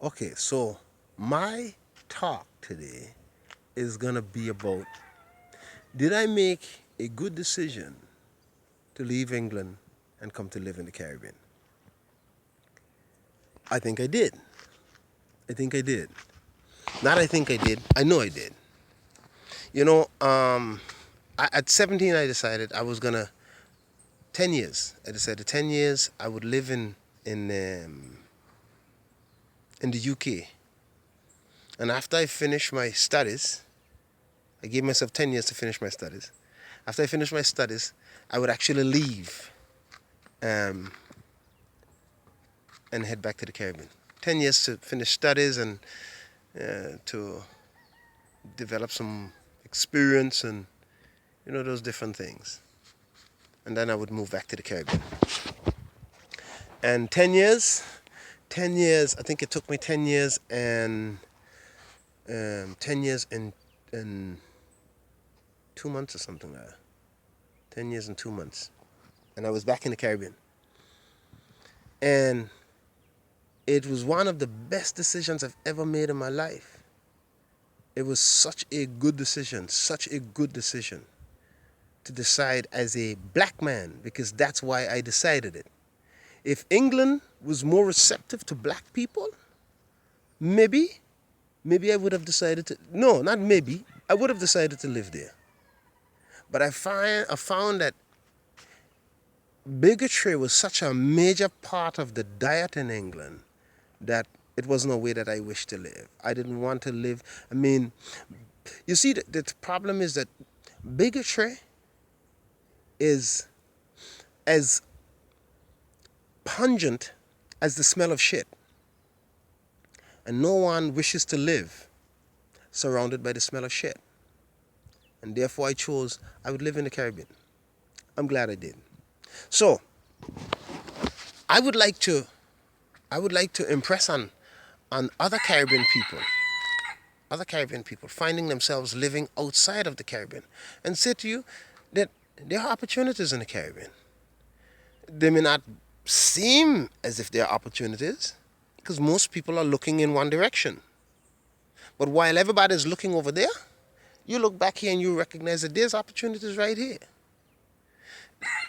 Okay, so my talk today is gonna be about, did I make a good decision to leave England and come to live in the Caribbean? I think I did. I think I did. Not I think I did. I know I did. You know, at 17, I decided I was gonna 10 years. I decided 10 years I would live in um, in the UK. And after I finished my studies, I gave myself 10 years to finish my studies. After I finished my studies, I would actually leave um, and head back to the Caribbean. 10 years to finish studies and to develop some experience and those different things. And then I would move back to the Caribbean. And 10 years, I think it took me 10 years and 10 years and 2 months or something like that. 10 years and 2 months. And I was back in the Caribbean. And it was one of the best decisions I've ever made in my life. It was such a good decision, such a good decision to decide as a black man, because that's why I decided it. If England was more receptive to black people, maybe I would have decided to, no, not maybe, I would have decided to live there. But I found that bigotry was such a major part of the diet in England that it was no way that I wished to live. I didn't want to live. I mean, you see, the problem is that bigotry is as pungent as the smell of shit. And no one wishes to live surrounded by the smell of shit. And therefore I would live in the Caribbean. I'm glad I did. So I would like to impress on other Caribbean people finding themselves living outside of the Caribbean, and say to you that there are opportunities in the Caribbean. They may not seem as if there are opportunities because most people are looking in one direction. But while everybody's looking over there, you look back here and you recognize that there's opportunities right here.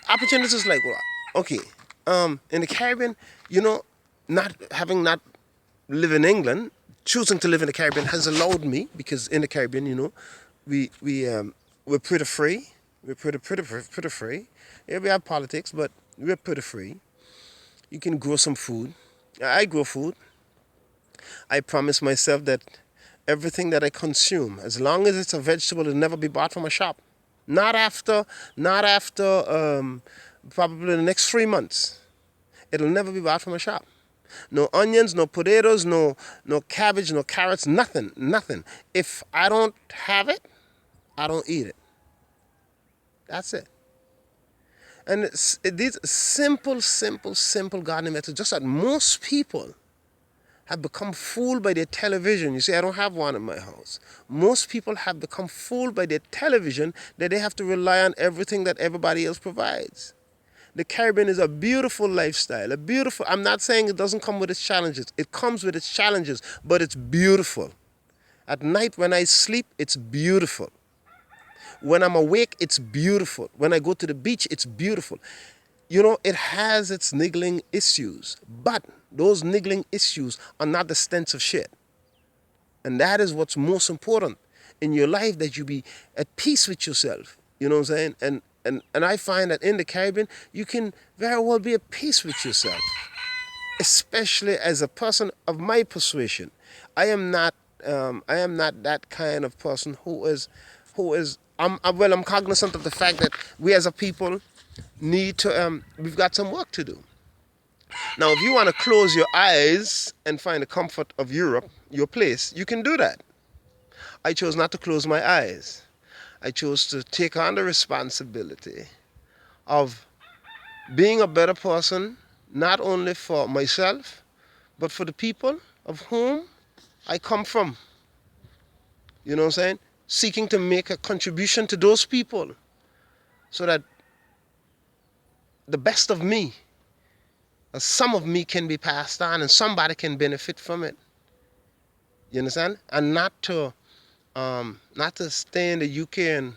Opportunities like what? Okay, in the Caribbean, not live in England, choosing to live in the Caribbean has allowed me, because in the Caribbean, we're pretty free. We're pretty free. Yeah, we have politics, but we're pretty free. You can grow some food. I grow food. I promise myself that everything that I consume, as long as it's a vegetable, it'll never be bought from a shop. Not after, not after probably the next 3 months. It'll never be bought from a shop. No onions, no potatoes, no cabbage, no carrots, nothing. If I don't have it, I don't eat it. That's it. And these simple gardening methods, just that most people have become fooled by their television. You see, I don't have one in my house. Most people have become fooled by their television that they have to rely on everything that everybody else provides. The Caribbean is a beautiful lifestyle, I'm not saying it doesn't come with its challenges. It comes with its challenges, but it's beautiful. At night when I sleep, it's beautiful. When I'm awake, it's beautiful. When I go to the beach, it's beautiful. It has its niggling issues, but those niggling issues are not the stench of shit. And that is what's most important in your life, that you be at peace with yourself. You know what I'm saying? And I find that in the Caribbean, you can very well be at peace with yourself, especially as a person of my persuasion. I am not that kind of person I'm cognizant of the fact that we as a people we've got some work to do. Now, if you want to close your eyes and find the comfort of Europe, your place, you can do that. I chose not to close my eyes. I chose to take on the responsibility of being a better person, not only for myself, but for the people of whom I come from. You know what I'm saying? Seeking to make a contribution to those people so that the best of me, some of me, can be passed on and somebody can benefit from it. You understand? And not to stay in the UK and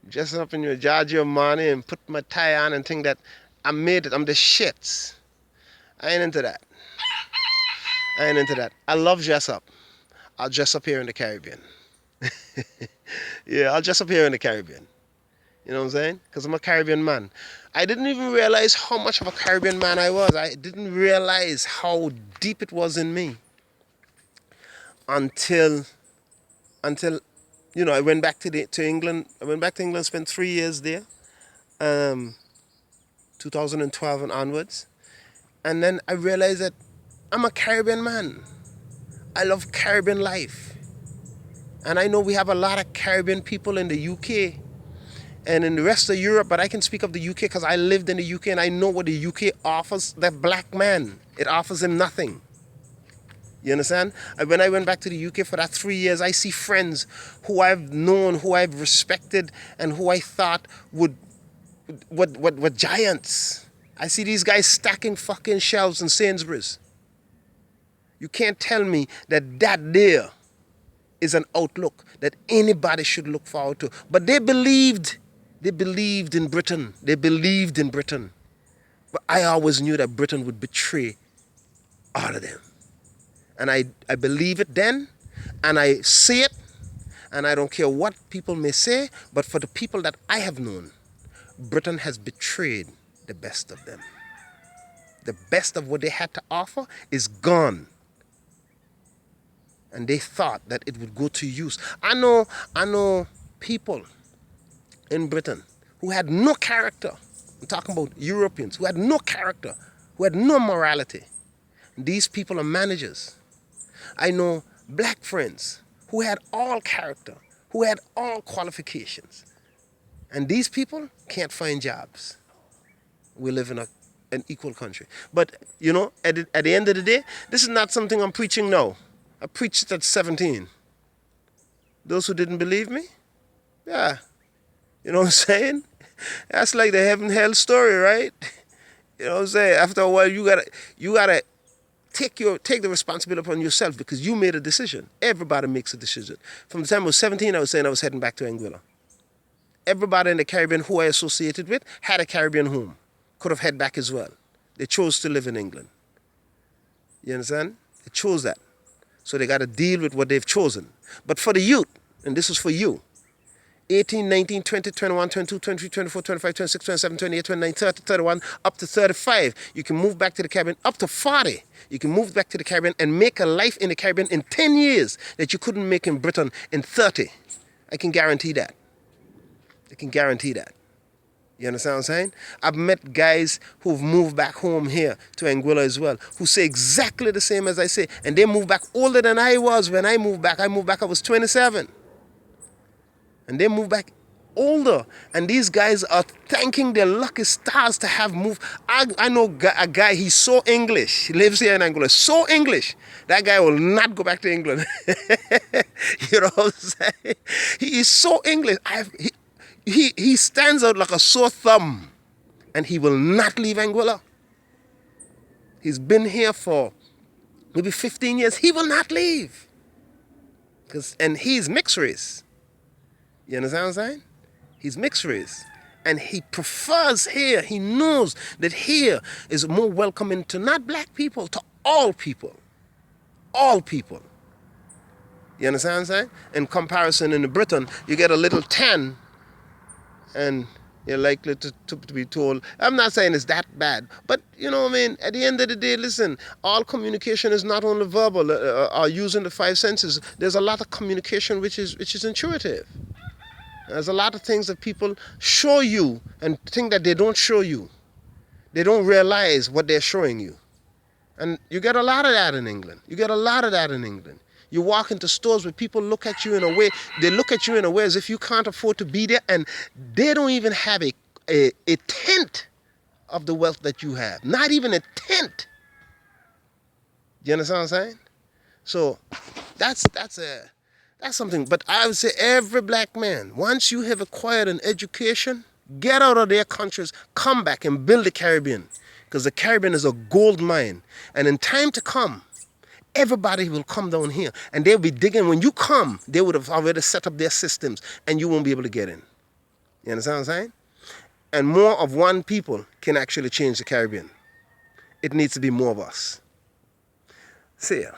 dress up in your Giorgio Armani and put my tie on and think that I made it. I'm the shits. I ain't into that. I ain't into that. I love dress up. I'll dress up here in the Caribbean. Yeah, I'll dress up here in the Caribbean. You know what I'm saying? Because I'm a Caribbean man. I didn't even realize how much of a Caribbean man I was. I didn't realize how deep it was in me until I went back to England. I went back to England, spent 3 years there, um, 2012 and onwards, and then I realized that I'm a Caribbean man. I love Caribbean life, and I know we have a lot of Caribbean people in the UK and in the rest of Europe, but I can speak of the UK because I lived in the UK and I know what the UK offers the black man. It offers him nothing. You understand? When I went back to the UK for that 3 years, I see friends who I've known, who I've respected, and who I thought were giants. I see these guys stacking fucking shelves in Sainsbury's. You can't tell me that there is an outlook that anybody should look forward to. But they believed in Britain. They believed in Britain. But I always knew that Britain would betray all of them. And I believe it then, and I see it, and I don't care what people may say, but for the people that I have known, Britain has betrayed the best of them. The best of what they had to offer is gone. And they thought that it would go to use. I know people in Britain who had no character. I'm talking about Europeans who had no character, who had no morality. These people are managers. I know black friends who had all character, who had all qualifications. And these people can't find jobs. We live in an equal country. But, at the end of the day, this is not something I'm preaching now. I preached at 17. Those who didn't believe me, yeah. You know what I'm saying? That's like the heaven-hell story, right? You know what I'm saying? After a while, you gotta take the responsibility upon yourself because you made a decision. Everybody makes a decision. From the time I was 17, I was saying I was heading back to Anguilla. Everybody in the Caribbean who I associated with had a Caribbean home. Could have headed back as well. They chose to live in England. You understand? They chose that. So they got to deal with what they've chosen. But for the youth, and this is for you, 18, 19, 20, 21, 22, 23, 24, 25, 26, 27, 28, 29, 30, 31, up to 35. You can move back to the Caribbean up to 40. You can move back to the Caribbean and make a life in the Caribbean in 10 years that you couldn't make in Britain in 30. I can guarantee that. I can guarantee that. You understand what I'm saying? I've met guys who've moved back home here to Anguilla as well, who say exactly the same as I say. And they moved back older than I was when I moved back. I was 27. And they moved back older. And these guys are thanking their lucky stars to have moved. I know a guy, he's so English. He lives here in Anguilla, so English. That guy will not go back to England. You know what I'm saying? He is so English. He stands out like a sore thumb. And he will not leave Anguilla. He's been here for maybe 15 years. He will not leave. And he's mixed race. You understand what I'm saying? He's mixed race. And he prefers here. He knows that here is more welcoming to not black people, to all people. All people. You understand what I'm saying? In comparison, in Britain, you get a little tan and you're likely to be told, I'm not saying it's that bad, but you know what I mean? At the end of the day, listen, all communication is not only verbal or using the five senses. There's a lot of communication which is intuitive. There's a lot of things that people show you and think that they don't show you. They don't realize what they're showing you. And you get a lot of that in England. You walk into stores where people look at you in a way, they look at you in a way as if you can't afford to be there, and they don't even have a tenth of the wealth that you have. Not even a tenth. You understand what I'm saying? So that's something. But I would say every black man, once you have acquired an education, get out of their countries, come back and build the Caribbean. Because the Caribbean is a gold mine. And in time to come, everybody will come down here and they'll be digging. When you come, they would have already set up their systems and you won't be able to get in. You understand what I'm saying? And more of one people can actually change the Caribbean. It needs to be more of us. See ya.